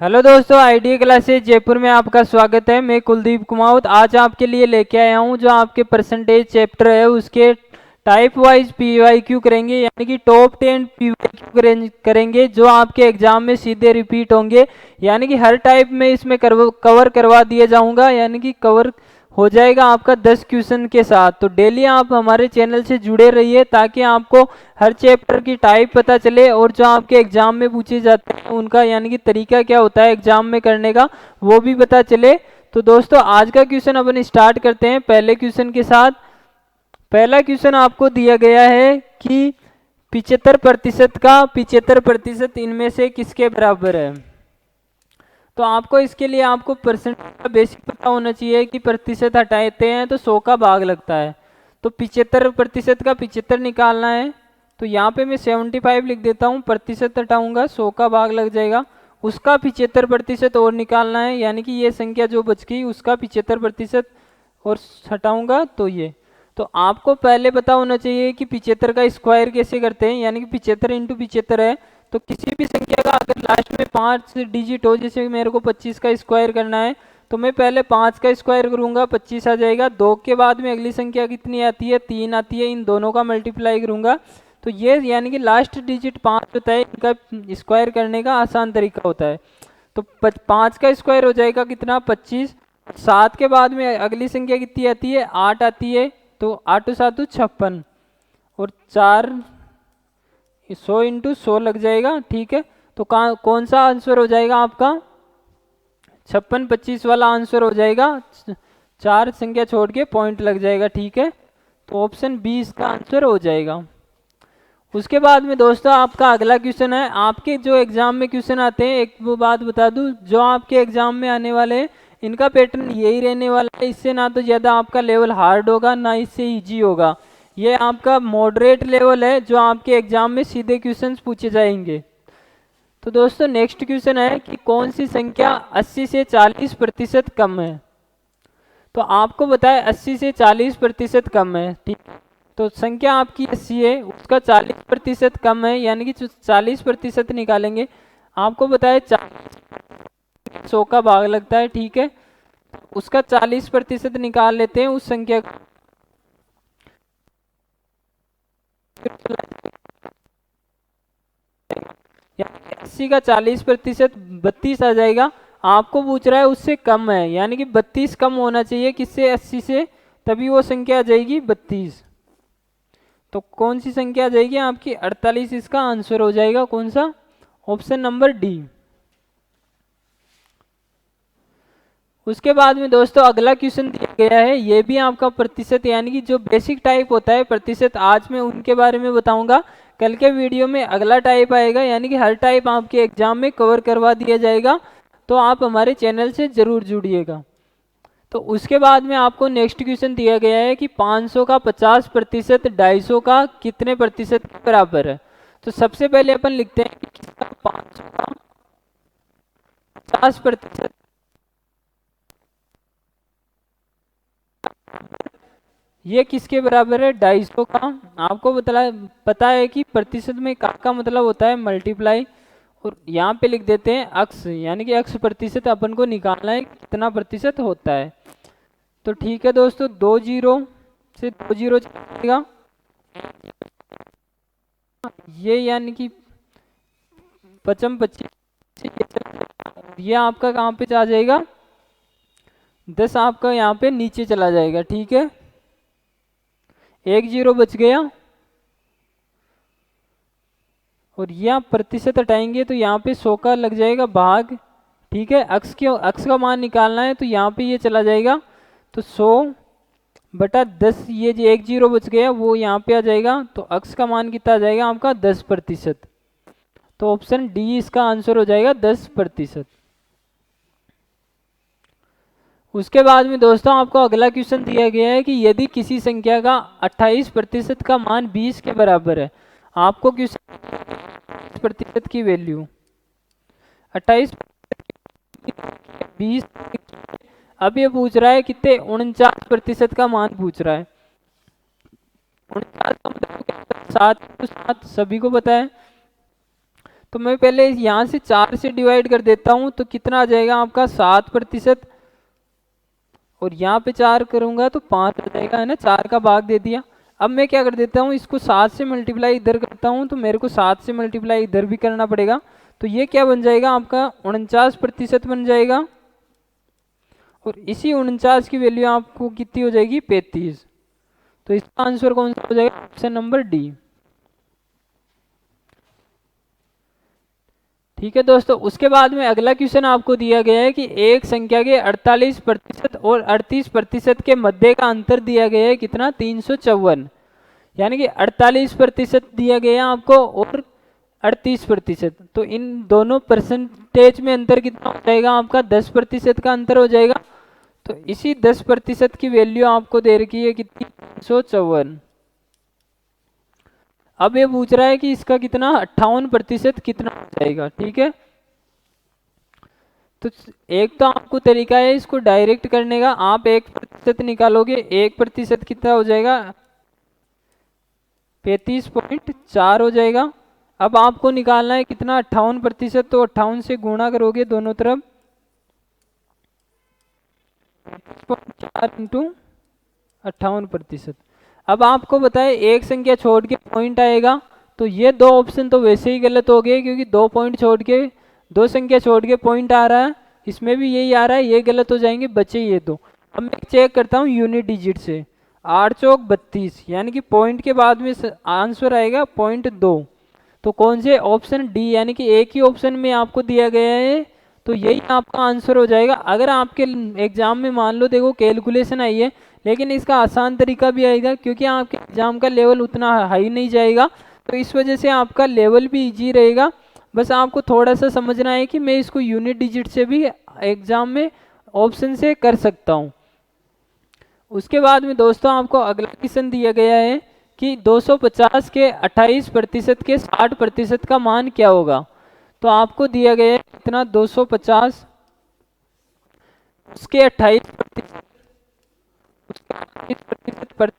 Hello दोस्तों, ID classes Jaipur में आपका स्वागत है। मैं कुलदीप कुमावत आज आपके लिए लेके आया हूं जो आपके परसेंटेज चैप्टर है उसके टाइप वाइज पीवाईक्यू करेंगे, यानी कि टॉप 10 पीवाईक्यू करेंगे जो आपके एग्जाम में सीधे रिपीट होंगे। यानी कि हर टाइप में इसमें कवर करवा दिया जाऊंगा, यानी कि कवर हो जाएगा आपका 10 क्वेश्चन के साथ। तो डेली आप हमारे चैनल से जुड़े रहिए ताकि आपको हर चैप्टर की टाइप पता चले और जो आपके एग्जाम में पूछे जाते हैं उनका यानी कि तरीका क्या होता है एग्जाम में करने का वो भी पता चले। तो दोस्तों आज का क्वेश्चन अपन स्टार्ट करते हैं पहले क्वेश्चन के साथ। पहला क्वेश्चन आपको दिया गया है कि 75% का 75% इनमें से किसके बराबर है। तो आपको इसके लिए आपको परसेंट का बेसिक पता होना चाहिए कि प्रतिशत हटाते हैं तो 100 का भाग लगता है। तो 75% का 75 निकालना है। तो यहाँ पे मैं 75 लिख देता हूँ, प्रतिशत हटाऊंगा 100 का भाग लग जाएगा। उसका 75% और निकालना है, यानी कि ये संख्या जो बच गई उसका 75% और हटाऊंगा तो ये। तो आपको पहले पता होना चाहिए कि 75 का स्क्वायर कैसे करते हैं, यानी कि 75 इंटू 75 है। तो किसी भी संख्या का अगर लास्ट में 5 डिजिट हो, जैसे मेरे को 25 का स्क्वायर करना है तो मैं पहले 5 का स्क्वायर करूंगा 25 आ जाएगा। 2 के बाद में अगली संख्या कितनी आती है, 3 आती है, इन दोनों का मल्टीप्लाई करूंगा। तो ये यानी कि लास्ट डिजिट 5 होता है, इनका स्क्वायर करने का आसान तरीका होता है। तो 5 का स्क्वायर हो जाएगा कितना, 25। 7 के बाद में अगली संख्या कितनी आती है, 8 आती है। तो 8 7 56 और 4 100 इंटू 100 लग जाएगा, ठीक है। तो कौन सा आंसर हो जाएगा आपका, 56 25 वाला आंसर हो जाएगा। 4 संख्या छोड़ के पॉइंट लग जाएगा, ठीक है। तो ऑप्शन बी इसका आंसर हो जाएगा। उसके बाद में दोस्तों आपका अगला क्वेश्चन है, आपके जो एग्जाम में क्वेश्चन आते हैं, एक वो बात बता दूं, जो आपके एग्जाम में आने वाले हैं इनका पैटर्न यही रहने वाला है। इससे ना तो ज़्यादा आपका लेवल हार्ड होगा ना इससे इजी होगा। ये आपका मॉडरेट लेवल है जो आपके एग्जाम में सीधे क्वेश्चंस पूछे जाएंगे। तो दोस्तों नेक्स्ट क्वेश्चन है कि कौन सी संख्या 80 से 40% कम है। तो आपको बताए 80 से 40% कम है, ठीक है। तो संख्या आपकी 80 है, उसका 40% कम है, यानी कि 40% निकालेंगे। आपको बताए 100 का भाग लगता है, ठीक है। उसका 40% निकाल लेते हैं उस संख्या का। 80 का 40% 32 आ जाएगा। आपको पूछ रहा है उससे कम है, यानी कि 32 कम होना चाहिए किससे, 80 से, तभी वो संख्या आ जाएगी 32। तो कौन सी संख्या आ जाएगी आपकी, 48 इसका आंसर हो जाएगा। कौन सा, ऑप्शन नंबर डी। उसके बाद में दोस्तों अगला क्वेश्चन दिया गया है, ये भी आपका प्रतिशत यानी कि जो बेसिक टाइप होता है प्रतिशत, आज मैं उनके बारे में बताऊंगा। कल के वीडियो में अगला टाइप आएगा, यानी कि हर टाइप आपके एग्जाम में कवर करवा दिया जाएगा। तो आप हमारे चैनल से जरूर जुड़िएगा। तो उसके बाद में आपको नेक्स्ट क्वेश्चन दिया गया है कि 500 का 50% 250 का कितने प्रतिशत के बराबर है। तो सबसे पहले अपन लिखते हैं कि किसका 500 का 50% ये किसके बराबर है, 250 का। आपको पता है कि प्रतिशत में का मतलब होता है मल्टीप्लाई। और यहाँ पे लिख देते हैं अक्स, यानी कि अक्स प्रतिशत अपन को निकालना है कितना प्रतिशत होता है। तो ठीक है दोस्तों, 2 जीरो से 2 जीरो चलेगा, ये यानी कि 55 25 ये आपका कहाँ पे आ जाएगा, 10 आपका यहाँ पे नीचे चला जाएगा, ठीक है। 1 जीरो बच गया और यहाँ प्रतिशत हटाएंगे तो यहाँ पे 100 का लग जाएगा भाग, ठीक है। अक्स का मान निकालना है तो यहाँ पे ये चला जाएगा। तो 100 बटा 10, ये जो 1 जीरो बच गया वो यहाँ पे आ जाएगा। तो अक्स का मान कितना आ जाएगा आपका, 10%। तो ऑप्शन डी इसका आंसर हो जाएगा, 10%। उसके बाद में दोस्तों आपको अगला क्वेश्चन दिया गया है कि यदि किसी संख्या का 28% का मान 20 के बराबर है। आपको क्वेश्चन प्रतिशत की वैल्यू 28 20, अब ये पूछ रहा है कितने, 49% का मान पूछ रहा है। 49 का मतलब 7 सभी को पता है। तो मैं पहले यहाँ से 4 से डिवाइड कर देता हूँ, तो कितना आ जाएगा आपका 7%, और यहाँ पे 4 करूँगा तो 5 आ जाएगा, है ना, 4 का भाग दे दिया। अब मैं क्या कर देता हूँ, इसको 7 से मल्टीप्लाई इधर करता हूँ, तो मेरे को 7 से मल्टीप्लाई इधर भी करना पड़ेगा। तो ये क्या बन जाएगा आपका 49% बन जाएगा, और इसी 49 की वैल्यू आपको कितनी हो जाएगी 35। तो इसका आंसर कौन सा हो जाएगा, ऑप्शन नंबर डी। ठीक है दोस्तों, उसके बाद में अगला क्वेश्चन आपको दिया गया है कि एक संख्या के 48% और 38% के मध्य का अंतर दिया गया है कितना 354, यानी कि 48% दिया गया है आपको और 38%। तो इन दोनों परसेंटेज में अंतर कितना हो जाएगा आपका 10% का अंतर हो जाएगा। तो इसी 10% की वैल्यू आपको दे रखी है कितनी 354। अब ये पूछ रहा है कि इसका कितना 58% कितना हो जाएगा। ठीक है, तो एक तो आपको तरीका है इसको डायरेक्ट करने का, आप 1% निकालोगे, 1% कितना हो जाएगा 35.4 हो जाएगा। अब आपको निकालना है कितना 58%, तो 58 से गुणा करोगे दोनों तरफ, 4 इंटू 58%। अब आपको बताए एक संख्या छोड़ के पॉइंट आएगा, तो ये दो ऑप्शन तो वैसे ही गलत हो गए, क्योंकि दो पॉइंट छोड़ के, दो संख्या छोड़ के पॉइंट आ रहा है, इसमें भी यही आ रहा है, ये गलत हो जाएंगे, बचे ये दो। अब मैं चेक करता हूँ यूनिट डिजिट से, 8 चौक 32, यानी कि पॉइंट के बाद में आंसर आएगा 0.2। तो कौन से ऑप्शन डी, यानी कि एक ही ऑप्शन में आपको दिया गया है, तो यही आपका आंसर हो जाएगा। अगर आपके एग्जाम में मान लो देखो कैलकुलेशन आई है, लेकिन इसका आसान तरीका भी आएगा, क्योंकि आपके एग्जाम का लेवल उतना हाई नहीं जाएगा, तो इस वजह से आपका लेवल भी इजी रहेगा। बस आपको थोड़ा सा समझना है कि मैं इसको यूनिट डिजिट से भी एग्जाम में ऑप्शन से कर सकता हूँ। उसके बाद में दोस्तों आपको अगला क्वेश्चन दिया गया है कि 250 के 28% के 60% का मान क्या होगा। तो आपको दिया गया है कितना 250 उसके 28%, उसके 28%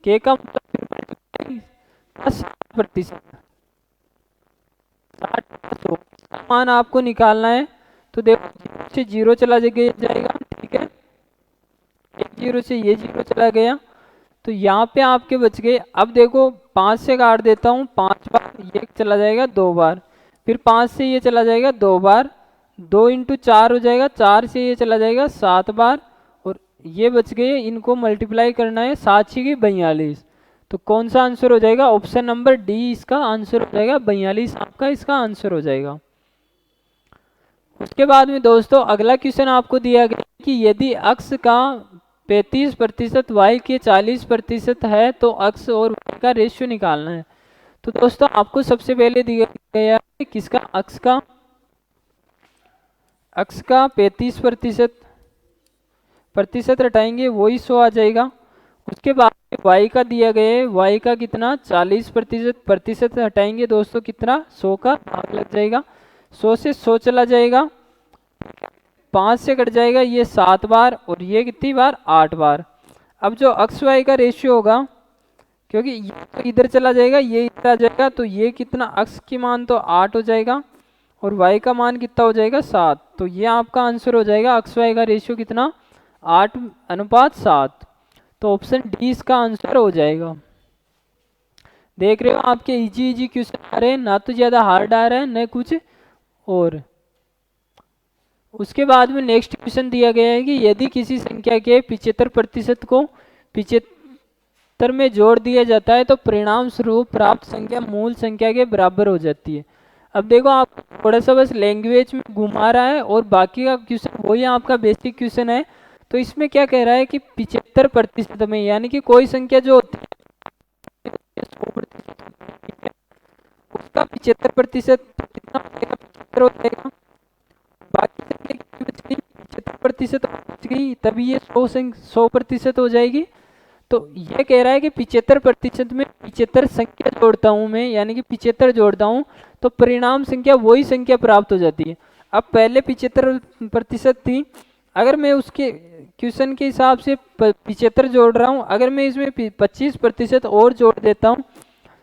के का मतलब 60%, 60 का मान आपको निकालना है। तो देखो 0 से 0 चला जाएगा, ठीक है, एक 0 से ये 0 चला गया, तो यहाँ पे आपके बच गए। अब देखो 5 से काट देता हूँ, 5 बार ये चला जाएगा 2 बार, फिर 5 से ये चला जाएगा 2 बार, 2 इंटू 4 हो जाएगा, 4 से ये चला जाएगा 7 बार, और ये बच गए, इनको मल्टीप्लाई करना है 7 की 42। तो कौन सा आंसर हो जाएगा, ऑप्शन नंबर डी इसका आंसर हो जाएगा, 42 आपका इसका आंसर हो जाएगा। उसके बाद में दोस्तों अगला क्वेश्चन आपको दिया गया कि यदि अक्ष का 35% वाई के 40% है, तो अक्ष और वाई का रेशियो निकालना है। तो दोस्तों आपको सबसे पहले दिया गया है किसका, अक्ष का 35% हटाएंगे वही 100 आ जाएगा। उसके बाद वाई का दिया गया है, वाई का कितना 40% हटाएंगे दोस्तों, कितना 100 का भाग लग जाएगा, 100 से 100 चला जाएगा, 5 से कट जाएगा ये 7 बार, और ये कितनी बार 8 बार। अब जो अक्ष वाई का रेशियो होगा, क्योंकि ये तो इधर चला जाएगा, ये इधर आ जाएगा, तो ये कितना अक्ष की मान तो 8 हो जाएगा, और वाई का मान कितना हो जाएगा 7। तो ये आपका आंसर हो जाएगा, अक्ष वाई का रेशियो कितना 8:7। तो ऑप्शन डी इसका आंसर हो जाएगा। देख रहे हो आपके इजी क्वेश्चन आ रहे हैं, ना तो ज़्यादा हार्ड आ रहा है न कुछ और। उसके बाद में नेक्स्ट क्वेश्चन दिया गया है कि यदि किसी संख्या के 75% को 75 में जोड़ दिया जाता है, तो परिणाम स्वरूप प्राप्त संख्या मूल संख्या के बराबर हो जाती है। अब देखो आप थोड़ा सा बस लैंग्वेज में घुमा रहा है, और बाकी का क्वेश्चन वही आपका बेसिक क्वेश्चन है। तो इसमें क्या कह रहा है कि 75% में, यानी कि कोई संख्या जो होती है 100%, उसका 75% कितना हो जाएगा, 75 हो जाएगा, बाकी संख्या कितनी बच गई 75% बच गई, तभी ये 100% हो जाएगी। तो ये कह रहा है कि 75% में 75 संख्या जोड़ता हूँ मैं, यानी कि 75 जोड़ता हूँ, तो परिणाम संख्या वही संख्या प्राप्त हो जाती है। अब पहले 75% थी, अगर मैं उसके क्वेश्चन के हिसाब से 75 जोड़ रहा हूँ, अगर मैं इसमें 25% और जोड़ देता हूँ,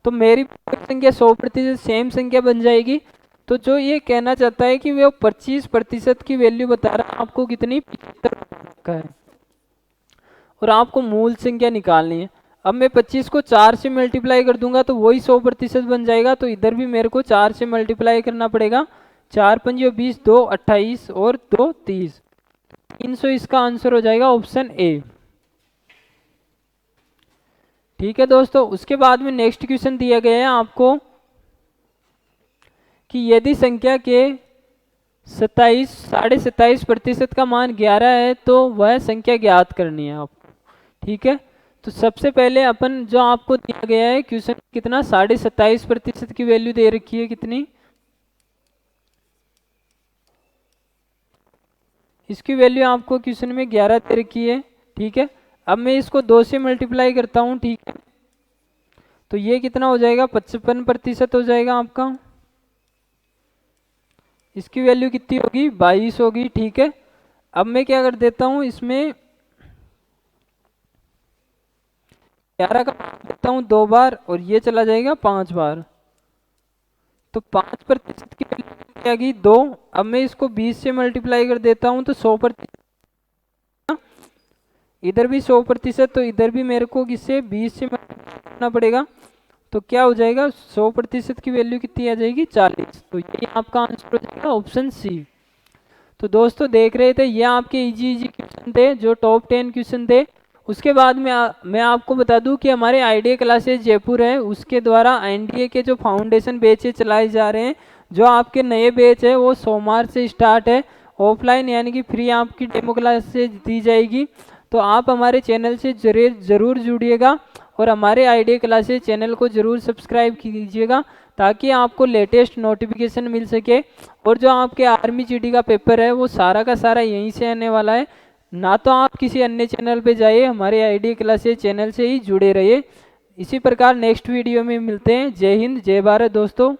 तो मेरी संख्या 100% सेम संख्या बन जाएगी। तो जो ये कहना चाहता है कि वो 25% की वैल्यू बता रहा है आपको कितनी 75 का है, और आपको मूल संख्या निकालनी है। अब मैं 25 को 4 से मल्टीप्लाई कर दूंगा तो वही 100% बन जाएगा। तो इधर भी मेरे को 4 से मल्टीप्लाई करना पड़ेगा। 4 पंजे 20, 2 28 और 2 30, 300 इसका आंसर हो जाएगा ऑप्शन ए। ठीक है दोस्तों, उसके बाद में नेक्स्ट क्वेश्चन दिया गया है आपको कि यदि संख्या के 27.5% का मान 11 है तो वह संख्या ज्ञात करनी है आपको। ठीक है, तो सबसे पहले अपन जो आपको दिया गया है क्वेश्चन कितना 27.5% की वैल्यू दे रखी है कितनी, इसकी वैल्यू आपको क्वेश्चन में 11 दे रखी है। ठीक है, अब मैं इसको 2 से मल्टीप्लाई करता हूँ। ठीक है, तो ये कितना हो जाएगा 55% हो जाएगा आपका। इसकी वैल्यू कितनी होगी 22 होगी। ठीक है, अब मैं क्या कर देता हूँ इसमें 11 का देता हूँ 2 बार और ये चला जाएगा 5 बार, तो 5% की वैल्यू आ गई 2। अब मैं इसको 20 से मल्टीप्लाई कर देता हूँ तो 100%, इधर भी 100%, तो इधर भी मेरे को किससे 20 से मल्टीप्लाई करना पड़ेगा। तो क्या हो जाएगा 100% की वैल्यू कितनी आ जाएगी 40। तो ये आपका आंसर हो जाएगा ऑप्शन सी। तो दोस्तों देख रहे थे ये आपके इजी क्वेश्चन थे जो टॉप 10 क्वेश्चन थे। उसके बाद में मैं आपको बता दूं कि हमारे आइडिया क्लासेस जयपुर है उसके द्वारा एनडीए के जो फाउंडेशन बैच चलाए जा रहे हैं। जो आपके नए बैच है वो सोमवार से स्टार्ट है, ऑफलाइन यानी कि फ्री आपकी डेमो क्लासेस दी जाएगी। तो आप हमारे चैनल से ज़रूर जुड़िएगा और हमारे आइडिया क्लासेस चैनल को ज़रूर सब्सक्राइब कीजिएगा ताकि आपको लेटेस्ट नोटिफिकेशन मिल सके। और जो आपके आर्मी जीडी का पेपर है वो सारा का सारा यहीं से आने वाला है, ना तो आप किसी अन्य चैनल पे जाइए, हमारे आइडिया क्लासेस चैनल से ही जुड़े रहिए। इसी प्रकार नेक्स्ट वीडियो में मिलते हैं। जय हिंद जय भारत दोस्तों।